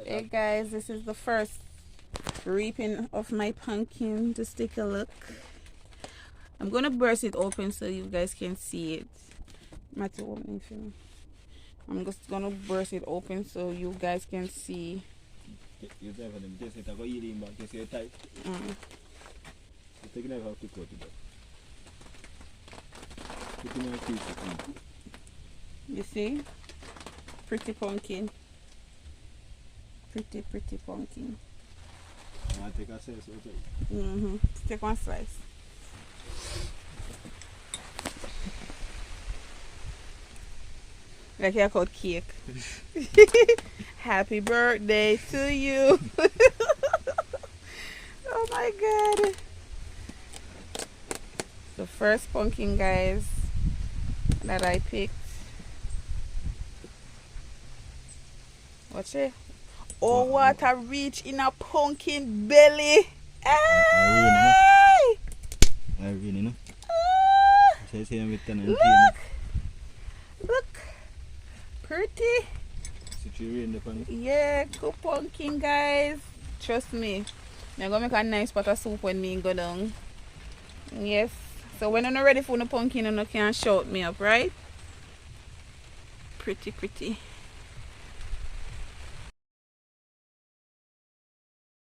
Hey guys, this is the first reaping of my pumpkin. Just take a look. I'm gonna burst it open so you guys can see it. I'm just gonna burst it open so you guys can see. You see? Pretty pumpkin. Pretty pumpkin. Take a slice. Take one slice. Like you cut cake. Happy birthday to you. Oh my god. The first pumpkin, guys, that I picked. Watch it. Oh, what a reach in a pumpkin belly. Hey! Look. Pretty. Yeah, good pumpkin, guys. Trust me. I'm gonna make a nice pot of soup when me go down. Yes. So when I'm not ready for the pumpkin, you can shout me up, right? Pretty.